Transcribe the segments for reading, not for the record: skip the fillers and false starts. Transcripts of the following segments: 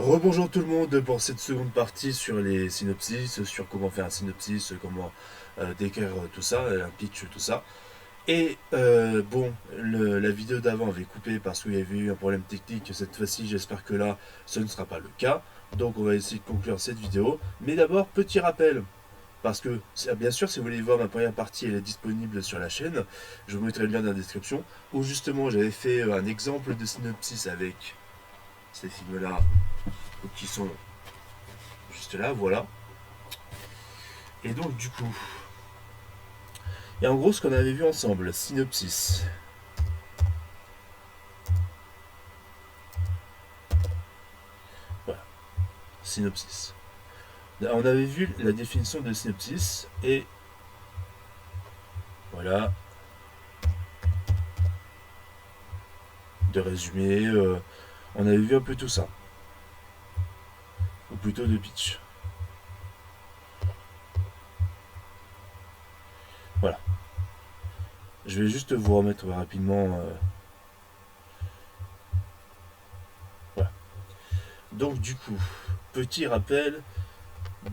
Rebonjour tout le monde pour cette seconde partie sur les synopsis, sur comment faire un synopsis, comment décrire tout ça, un pitch, tout ça. Et bon, la vidéo d'avant avait coupé parce qu'il y avait eu un problème technique. Cette fois-ci, j'espère que là, ce ne sera pas le cas. Donc on va essayer de conclure cette vidéo. Mais d'abord, petit rappel. Parce que, bien sûr, si vous voulez voir ma première partie, elle est disponible sur la chaîne. Je vous mettrai le lien dans la description. Où justement, j'avais fait un exemple de synopsis avec ces films-là qui sont juste là, voilà. Et donc du coup, et en gros ce qu'on avait vu ensemble, synopsis. Voilà, synopsis. On avait vu la définition de synopsis et voilà, de résumé, on avait vu un peu tout ça. Ou plutôt de pitch. Voilà. Je vais juste vous remettre rapidement. Voilà. Donc du coup, petit rappel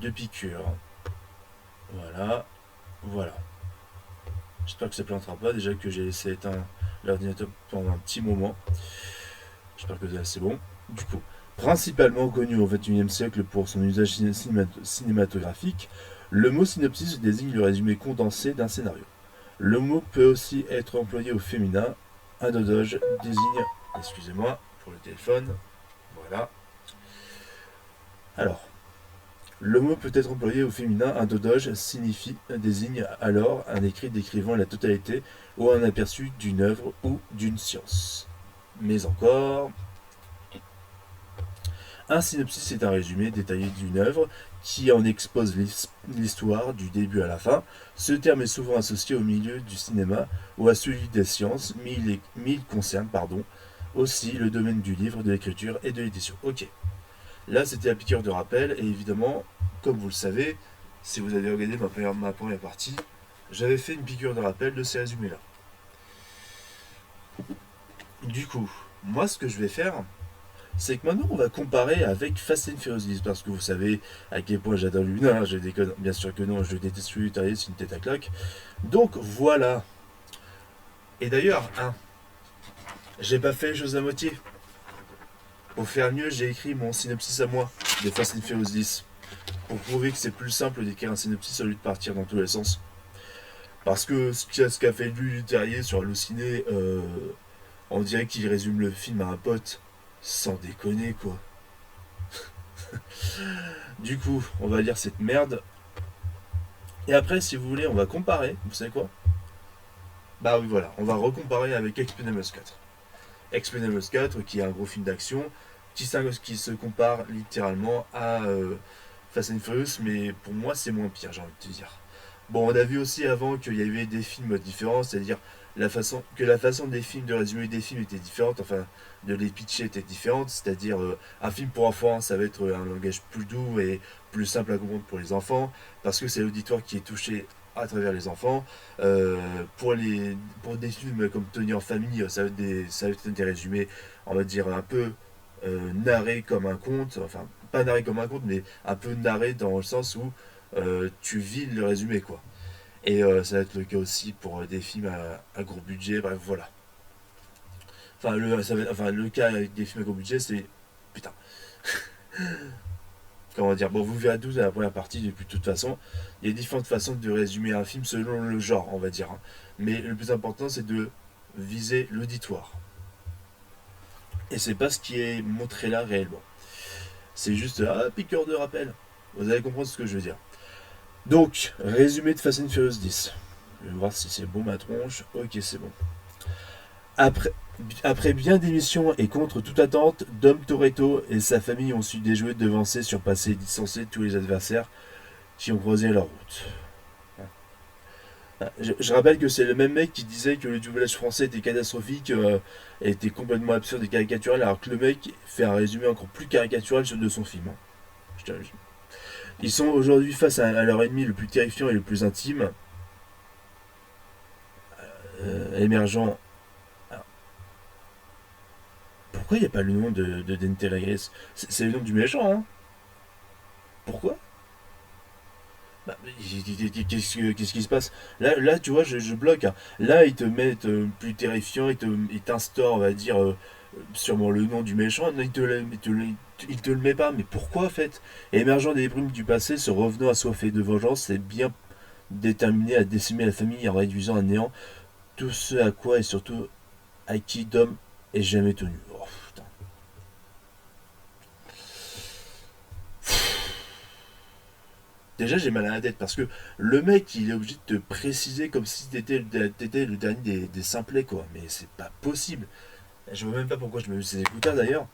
de piqûre. Voilà. Voilà. J'espère que ça ne plantera pas. Déjà que j'ai laissé éteindre l'ordinateur pendant un petit moment. J'espère que c'est bon. Du coup, principalement connu au XXIe siècle pour son usage cinématographique, le mot synopsis désigne le résumé condensé d'un scénario. Le mot peut aussi être employé au féminin. Un dodoge désigne, excusez-moi pour le téléphone, voilà. Alors, le mot peut être employé au féminin. Un dodoge désigne alors un écrit décrivant la totalité ou un aperçu d'une œuvre ou d'une science. Mais encore, un synopsis est un résumé détaillé d'une œuvre qui en expose l'histoire du début à la fin. Ce terme est souvent associé au milieu du cinéma ou à celui des sciences, mais il concerne aussi le domaine du livre, de l'écriture et de l'édition. Ok, là c'était la piqûre de rappel, et évidemment, comme vous le savez, si vous avez regardé ma première partie, j'avais fait une piqûre de rappel de ces résumés-là. Du coup, moi ce que je vais faire, c'est que maintenant on va comparer avec Fast and Furious 10 parce que vous savez à quel point j'adore Luna, je déconne, bien sûr que non, je déteste lui, c'est une tête à claque. Donc voilà. Et d'ailleurs, hein, j'ai pas fait les choses à moitié. Pour faire mieux, j'ai écrit mon synopsis à moi de Fast and Furious 10 pour prouver que c'est plus simple d'écrire un synopsis au lieu de partir dans tous les sens. Parce que ce qu'a fait lui Terrier sur Allociné, on dirait qu'il résume le film à un pote. Sans déconner quoi. Du coup, on va lire cette merde. Et après, si vous voulez, on va comparer. Vous savez quoi? Bah oui, voilà. On va recomparer avec Expendables 4. Expendables 4, qui est un gros film d'action, qui se compare littéralement à Fast and Furious, mais pour moi, c'est moins pire, j'ai envie de te dire. Bon, on a vu aussi avant qu'il y avait des films différents, c'est-à-dire la façon des films, de résumer des films était différente, enfin, de les pitcher était différente, c'est-à-dire un film pour enfants, ça va être un langage plus doux et plus simple à comprendre pour les enfants, parce que c'est l'auditoire qui est touché à travers les enfants. Pour des films comme Tony en famille, ça va être des résumés, on va dire, un peu narrés comme un conte, enfin, pas narré comme un conte, mais un peu narré dans le sens où tu vis le résumé, quoi. Et ça va être le cas aussi pour des films à gros budget, bref, voilà. Le cas avec des films à gros budget, c'est. Putain. Comment dire? Bon, vous verrez tous à la première partie, de toute façon. Il y a différentes façons de résumer un film selon le genre, on va dire, hein. Mais le plus important, c'est de viser l'auditoire. Et c'est pas ce qui est montré là réellement. C'est juste, piqueur de rappel. Vous allez comprendre ce que je veux dire. Donc, résumé de Fast and Furious 10. Je vais voir si c'est bon ma tronche. Ok, c'est bon. Après, après bien d'émissions et contre toute attente, Dom Toretto et sa famille ont su déjouer, devancer, surpasser et distancer tous les adversaires qui ont croisé leur route. Je rappelle que c'est le même mec qui disait que le doublage français était catastrophique, était complètement absurde et caricatural, alors que le mec fait un résumé encore plus caricatural de son film. Ils sont aujourd'hui face à leur ennemi le plus terrifiant et le plus intime, émergent. pourquoi il n'y a pas le nom de Dente Reyes? C'est le nom du méchant, hein? Pourquoi? Bah, qu'est-ce qui se passe? Là, tu vois, je bloque, hein. Là, ils te mettent plus terrifiant, ils t'instaurent, on va dire, sûrement le nom du méchant. Non, il te le met pas. Mais pourquoi, en fait? Émergeant des brumes du passé, ce revenant assoiffé de vengeance, c'est bien déterminé à décimer la famille en réduisant à néant tout ce à quoi et surtout à qui Dom est jamais tenu. Oh, putain. Déjà, j'ai mal à la tête parce que le mec, il est obligé de te préciser comme si t'étais le dernier des simplets, quoi. Mais c'est pas possible. Je vois même pas pourquoi je me mets ces écouteurs d'ailleurs.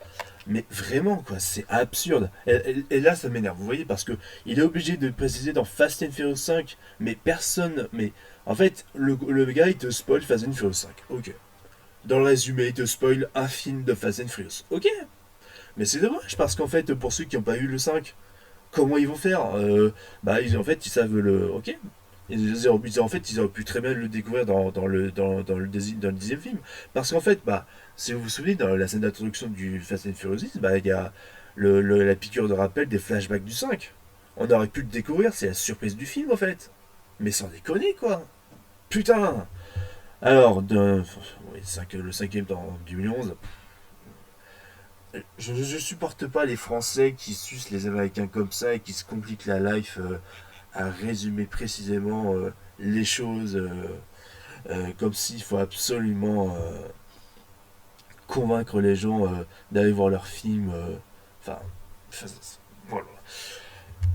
Mais vraiment, quoi, c'est absurde. Et là, ça m'énerve, vous voyez, parce que il est obligé de préciser dans Fast and Furious 5, mais personne. Mais en fait, le gars, il te spoil Fast and Furious 5. Ok. Dans le résumé, il te spoil un film de Fast and Furious. Ok. Mais c'est dommage, parce qu'en fait, pour ceux qui n'ont pas eu le 5, comment ils vont faire? Bah, en fait, ils savent le. Ok. En fait, ils auraient pu très bien le découvrir dans le dixième film. Parce qu'en fait, bah, si vous vous souvenez, dans la scène d'introduction du Fast and Furious 10, bah, il y a la piqûre de rappel des flashbacks du 5. On aurait pu le découvrir, c'est la surprise du film, en fait. Mais sans déconner, quoi. Putain. Alors, oui, le cinquième en 2011, je supporte pas les Français qui sucent les Américains comme ça et qui se compliquent la life à résumer précisément les choses comme s'il faut absolument convaincre les gens d'aller voir leur film. Enfin, voilà.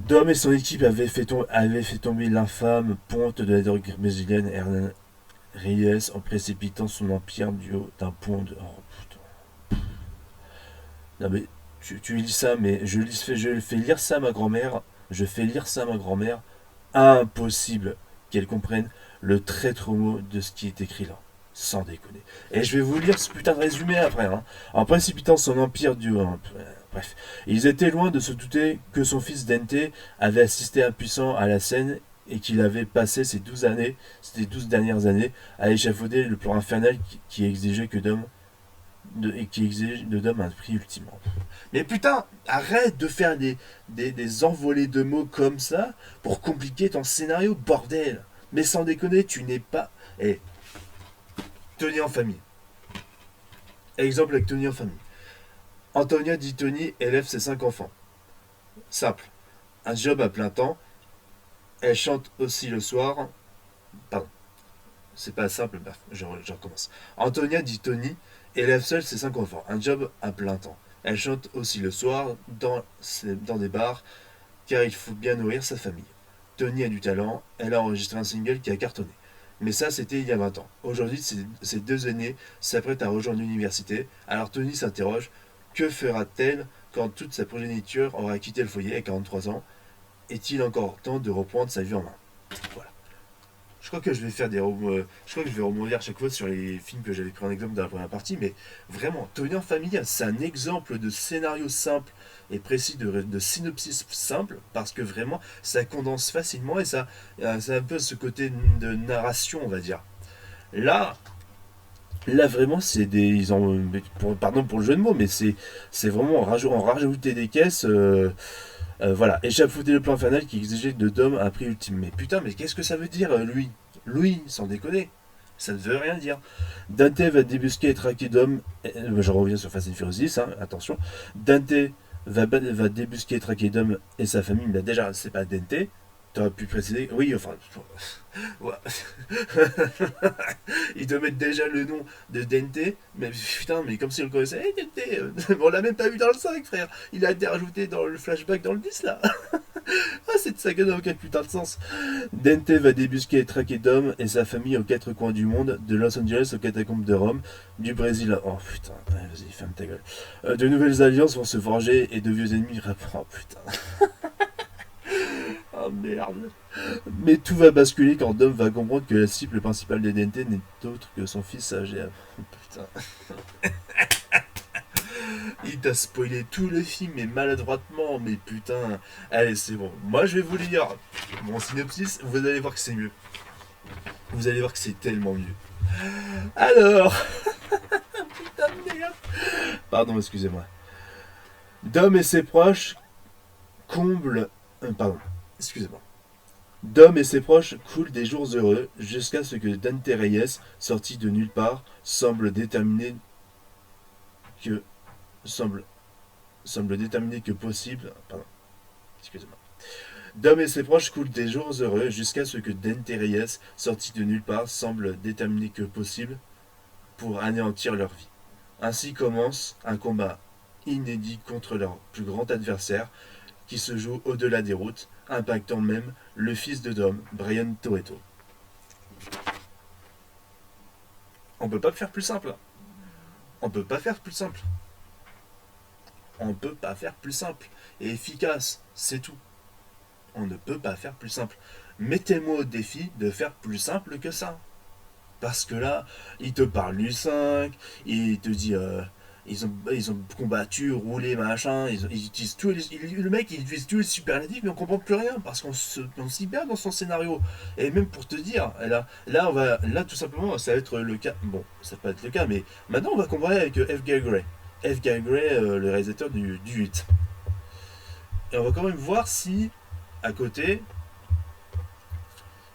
Dom et son équipe avaient fait tomber l'infâme ponte de la drogue brésilienne Hernan Reyes en précipitant son empire du haut d'un pont de. Oh putain. Non mais tu lis ça, mais je fais lire ça à ma grand-mère. Je fais lire ça à ma grand-mère. Impossible qu'elle comprenne le traître mot de ce qui est écrit là. Sans déconner. Et je vais vous lire ce putain de résumé après. Hein. En précipitant son empire du. Bref. Ils étaient loin de se douter que son fils Dente avait assisté impuissant à la scène et qu'il avait passé ces 12 dernières années, à échafauder le plan infernal qui exigeait que Dom et qui exige de Dom un prix ultime. Mais putain, arrête de faire des envolées de mots comme ça pour compliquer ton scénario, bordel. Mais sans déconner, tu n'es pas. Eh, Tony en famille. Exemple avec Tony en famille. Antonia dit Tony élève ses 5 enfants. Simple. Un job à plein temps. Elle chante aussi le soir. Pardon. C'est pas simple, bref, je recommence. Antonia dit Tony élève seule ses 5 enfants. Un job à plein temps. Elle chante aussi le soir dans des bars car il faut bien nourrir sa famille. Tony a du talent, elle a enregistré un single qui a cartonné. Mais ça, c'était il y a 20 ans. Aujourd'hui, ses deux aînés s'apprêtent à rejoindre l'université. Alors Tony s'interroge, que fera-t-elle quand toute sa progéniture aura quitté le foyer à 43 ans? Est-il encore temps de reprendre sa vie en main? Voilà. Je crois que je vais faire je crois que je vais rebondir à chaque fois sur les films que j'avais pris en exemple dans la première partie, mais vraiment, Tony en famille, c'est un exemple de scénario simple et précis, de synopsis simple, parce que vraiment, ça condense facilement et ça un peu ce côté de narration, on va dire. Là, là vraiment, c'est des, pardon pour le jeu de mots, mais c'est vraiment en rajouter des caisses. Voilà, échafauder le plan infernal qui exigeait de Dom un prix ultime. Mais putain, mais qu'est-ce que ça veut dire, lui? Louis, sans déconner. Ça ne veut rien dire. Dante va débusquer et traquer Dom. Je reviens sur Fast and Furious 10, hein, attention. Dante va débusquer et traquer Dom et sa famille. Mais déjà, c'est pas Dante. T'aurais pu préciser. Oui, enfin. Ouais. Ils te mettent déjà le nom de Dente. Mais putain, mais comme si on le connaissait. Hey, Dente, on l'a même pas vu dans le 5, frère. Il a été rajouté dans le flashback dans le 10 là. Ah, cette saga n'a aucun putain de sens. Dente va débusquer et traquer Dom et sa famille aux quatre coins du monde, de Los Angeles aux catacombes de Rome, du Brésil à... Oh putain, vas-y, ferme ta gueule. De nouvelles alliances vont se forger et de vieux ennemis... Oh putain. Oh merde. Mais tout va basculer quand Dom va comprendre que la cible principale de Dente n'est autre que son fils âgé. Oh putain. Il t'a spoilé tout le film, mais maladroitement, mais putain. Allez, c'est bon. Moi, je vais vous lire mon synopsis, vous allez voir que c'est mieux. Vous allez voir que c'est tellement mieux. Alors, putain de merde. Pardon, excusez-moi. Dom et ses proches comblent... pardon, excusez-moi. Dom et ses proches coulent des jours heureux jusqu'à ce que Dante Reyes, sorti de nulle part, que semble déterminer que possible. Pardon, excusez-moi. Dom et ses proches coulent des jours heureux jusqu'à ce que Dante Reyes, sorti de nulle part, semble déterminer que possible pour anéantir leur vie. Ainsi commence un combat inédit contre leur plus grand adversaire qui se joue au-delà des routes, impactant même le fils de Dom, Brian Toretto. On peut pas faire plus simple. On peut pas faire plus simple. On peut pas faire plus simple et efficace, c'est tout. On ne peut pas faire plus simple. Mettez-moi au défi de faire plus simple que ça. Parce que là, il te parle du 5, il te dit ils ont combattu, roulé, machin, ils utilisent tout, le mec il utilise tous les superlatifs, mais on comprend plus rien parce qu'on s'y perd dans son scénario. Et même pour te dire, là tout simplement, ça va être le cas. Bon, ça peut être le cas, mais maintenant on va comparer avec F. Gary Gray. F. Gary Gray, le réalisateur du 8. Et on va quand même voir si, à côté,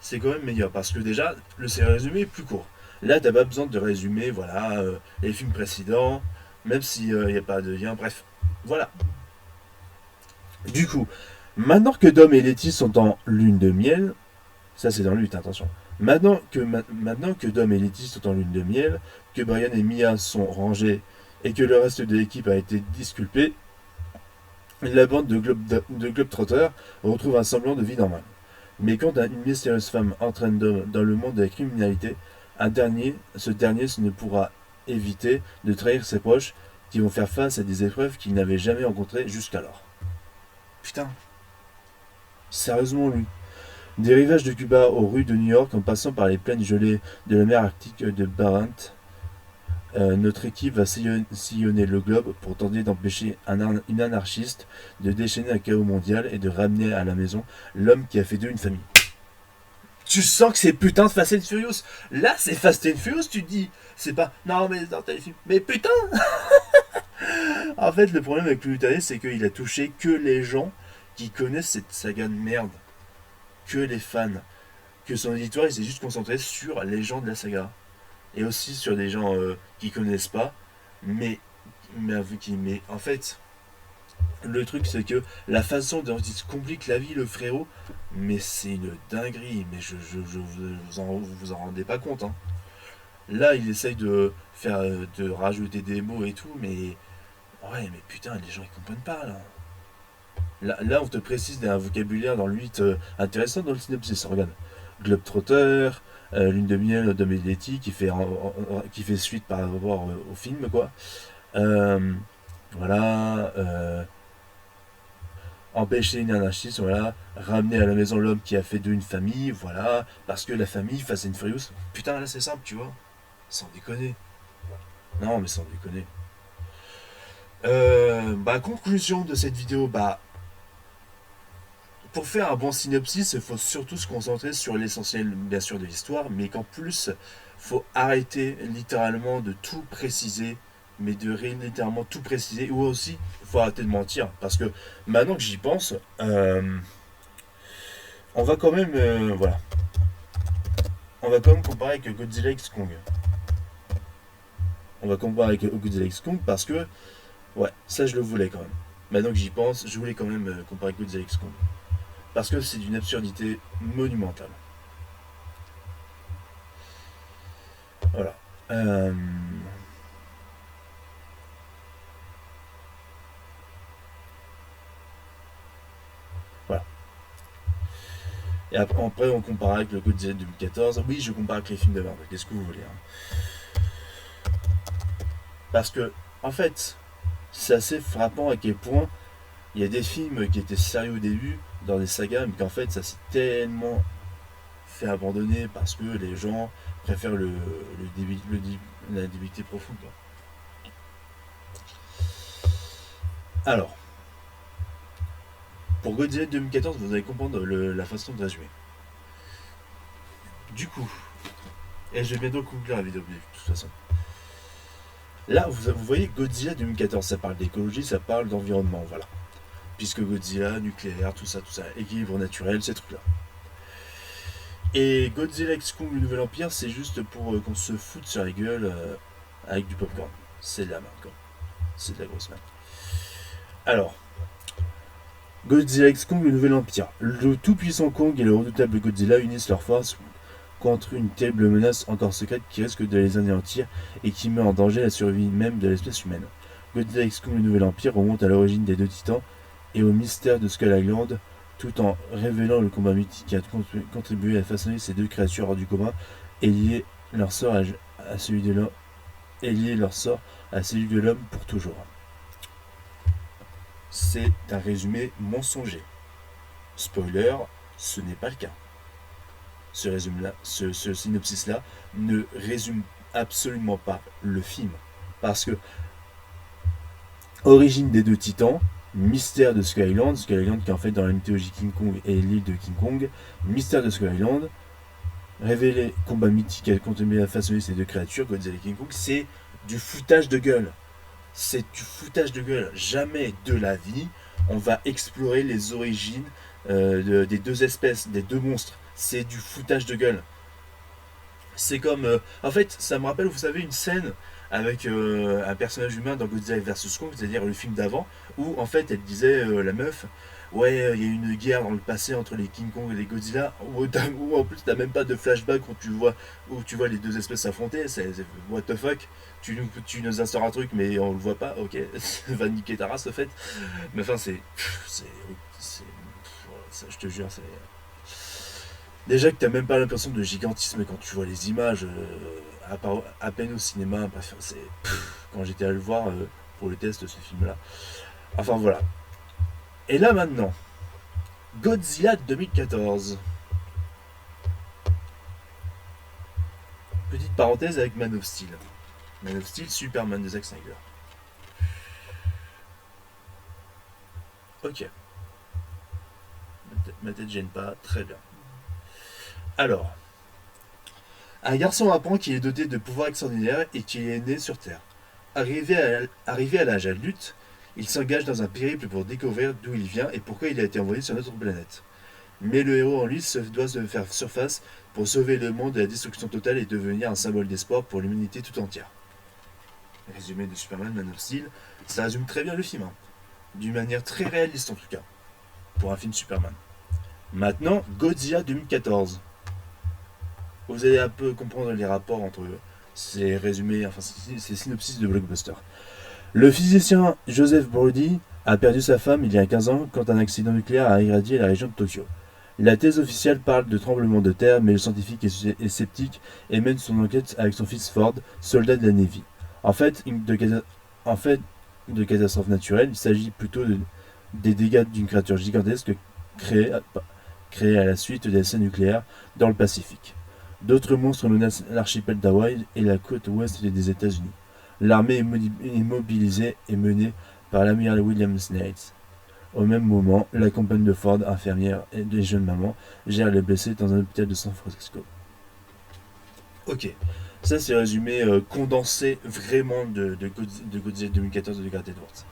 c'est quand même meilleur. Parce que déjà, le résumé est plus court. Là, t'as pas besoin de résumer, voilà, les films précédents, même s'il n'y a pas de lien, bref. Voilà. Du coup, maintenant que Dom et Letty sont en lune de miel, ça c'est dans le 8, attention. Maintenant que Dom et Letty sont en lune de miel, que Brian et Mia sont rangés et que le reste de l'équipe a été disculpé, la bande de Globetrotters retrouve un semblant de vie normale. Mais quand une mystérieuse femme entraîne Dom dans le monde de la criminalité, ce dernier ne pourra éviter de trahir ses proches qui vont faire face à des épreuves qu'il n'avait jamais rencontrées jusqu'alors. Putain. Sérieusement, lui. Des rivages de Cuba aux rues de New York en passant par les plaines gelées de la mer Arctique de Barents, notre équipe va sillonner le globe pour tenter d'empêcher une anarchiste de déchaîner un chaos mondial et de ramener à la maison l'homme qui a fait d'eux une famille. Tu sens que c'est putain de Fast and Furious. Là, c'est Fast and Furious, tu te dis. C'est pas. Non, mais dans tel film. Mais putain. En fait, le problème avec Louis, c'est qu'il a touché que les gens qui connaissent cette saga de merde. Que les fans. Que son éditoire, il s'est juste concentré sur les gens de la saga. Et aussi sur des gens qui connaissent pas. Mais en fait, le truc, c'est que la façon dont il se complique la vie, le frérot, mais c'est une dinguerie. Mais vous en rendez pas compte. Hein. Là, il essaye de rajouter des mots et tout, mais ouais, mais putain, les gens ils comprennent pas là. On te précise un vocabulaire dans le 8 intéressant dans le synopsis. Regarde, Globetrotter, Lune de miel, Dom et Letty qui fait suite par rapport au film quoi. Voilà. Empêcher une anarchiste, voilà, ramener à la maison l'homme qui a fait d'eux une famille, voilà, parce que la famille Fast and Furious, putain là c'est simple, tu vois, sans déconner. Non mais sans déconner. Conclusion de cette vidéo, pour faire un bon synopsis, il faut surtout se concentrer sur l'essentiel bien sûr de l'histoire, mais qu'en plus, faut arrêter littéralement de tout préciser, mais de littéralement tout préciser, ou aussi, il faut arrêter de mentir, parce que maintenant que j'y pense, on va quand même, voilà, on va quand même comparer avec Godzilla X Kong. On va comparer avec Godzilla X Kong parce que, ouais, ça je le voulais quand même. Maintenant que j'y pense, je voulais quand même comparer avec Godzilla X Kong. Parce que c'est d'une absurdité monumentale. Voilà. Voilà. Et après, on compare avec le Godzilla 2014. Oui, je compare avec les films de Marvel. Qu'est-ce que vous voulez Parce que, en fait, c'est assez frappant à quel point il y a des films qui étaient sérieux au début, dans des sagas, mais qu'en fait, ça s'est tellement fait abandonner parce que les gens préfèrent la débilité profonde. Quoi. Alors, pour Godzilla 2014, vous allez comprendre la façon de résumer. Du coup, et je vais bientôt conclure la vidéo de toute façon. Là, vous voyez Godzilla 2014, ça parle d'écologie, ça parle d'environnement, voilà. Puisque Godzilla, nucléaire, tout ça, équilibre naturel, ces trucs-là. Et Godzilla X Kong, le Nouvel Empire, c'est juste pour qu'on se foute sur la gueule avec du popcorn. C'est de la merde, quoi. C'est de la grosse merde. Alors, Godzilla X Kong, le Nouvel Empire. Le tout-puissant Kong et le redoutable Godzilla unissent leurs forces contre une terrible menace encore secrète qui risque de les anéantir et qui met en danger la survie même de l'espèce humaine. Godzilla X Kong, le Nouvel Empire remonte à l'origine des deux titans et au mystère de Skull Island, tout en révélant le combat mythique qui a contribué à façonner ces deux créatures hors du commun et lier leur sort à celui de l'homme et lier leur sort à celui de l'homme pour toujours. C'est un résumé mensonger. Spoiler, ce n'est pas le cas. Ce synopsis-là ne résume absolument pas le film. Parce que origine des deux titans, mystère de Skull Island qui est en fait dans la mythologie King Kong et l'île de King Kong, mystère de Skull Island, révélé combat mythique à contenir à façonner ces deux créatures, Godzilla et King Kong, c'est du foutage de gueule. C'est du foutage de gueule. Jamais de la vie, on va explorer les origines des deux espèces, des deux monstres. C'est du foutage de gueule. C'est comme... en fait, ça me rappelle, vous savez, une scène avec un personnage humain dans Godzilla vs Kong, c'est-à-dire le film d'avant, où en fait elle disait, la meuf, ouais, il y a eu une guerre dans le passé entre les King Kong et les Godzilla, où en plus t'as même pas de flashback où tu vois les deux espèces s'affronter, c'est what the fuck, tu nous instaures un truc mais on le voit pas, ok, va niquer ta race au fait. Mais enfin je te jure, c'est... Déjà que t'as même pas l'impression de gigantisme quand tu vois les images, à peine au cinéma, bref, c'est... Quand j'étais allé le voir pour le test, ce film-là. Enfin voilà. Et là maintenant, Godzilla 2014. Petite parenthèse avec Man of Steel. Man of Steel, Superman de Zack Snyder. Ok. Ma tête gêne pas, très bien. Alors, un garçon apprend qu'il est doté de pouvoirs extraordinaires et qu'il est né sur Terre. Arrivé à l'âge adulte, il s'engage dans un périple pour découvrir d'où il vient et pourquoi il a été envoyé sur notre planète. Mais le héros en lui doit se faire surface pour sauver le monde de la destruction totale et devenir un symbole d'espoir pour l'humanité tout entière. Résumé de Superman, Man of Steel, ça résume très bien le film, hein. D'une manière très réaliste en tout cas, pour un film Superman. Maintenant, Godzilla 2014. Vous allez un peu comprendre les rapports entre ces résumés, enfin ces synopsis de blockbuster. Le physicien Joseph Brody a perdu sa femme il y a 15 ans quand un accident nucléaire a irradié la région de Tokyo. La thèse officielle parle de tremblement de terre, mais le scientifique est sceptique et mène son enquête avec son fils Ford, soldat de la Navy. En fait, de catastrophe naturelle, il s'agit plutôt des dégâts d'une créature gigantesque créée à la suite des essais nucléaires dans le Pacifique. D'autres monstres menacent l'archipel d'Hawaï et la côte ouest des États-Unis. L'armée est mobilisée et menée par l'amiral William Snaith. Au même moment, la compagne de Ford, infirmière et des jeunes mamans, gère les blessés dans un hôpital de San Francisco. Ok, ça c'est le résumé condensé vraiment de Godzilla 2014 de Gareth Edwards.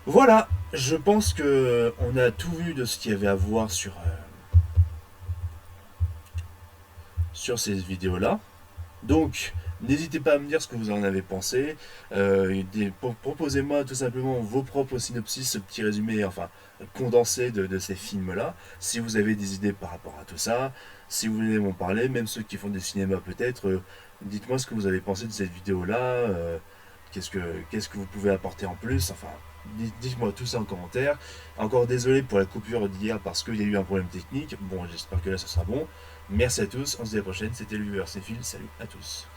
Voilà, je pense que on a tout vu de ce qu'il y avait à voir sur ces vidéos-là. Donc, n'hésitez pas à me dire ce que vous en avez pensé. Proposez-moi tout simplement vos propres synopsis, ce petit résumé, enfin condensé de ces films-là. Si vous avez des idées par rapport à tout ça, si vous voulez m'en parler, même ceux qui font des cinémas peut-être, dites-moi ce que vous avez pensé de cette vidéo-là. Qu'est-ce que vous pouvez apporter en plus, enfin. Dites-moi tout ça en commentaire. Encore désolé pour la coupure d'hier parce qu'il y a eu un problème technique. Bon, j'espère que là ça sera bon. Merci à tous, on se dit à la prochaine. C'était le viewer Céphile, salut à tous.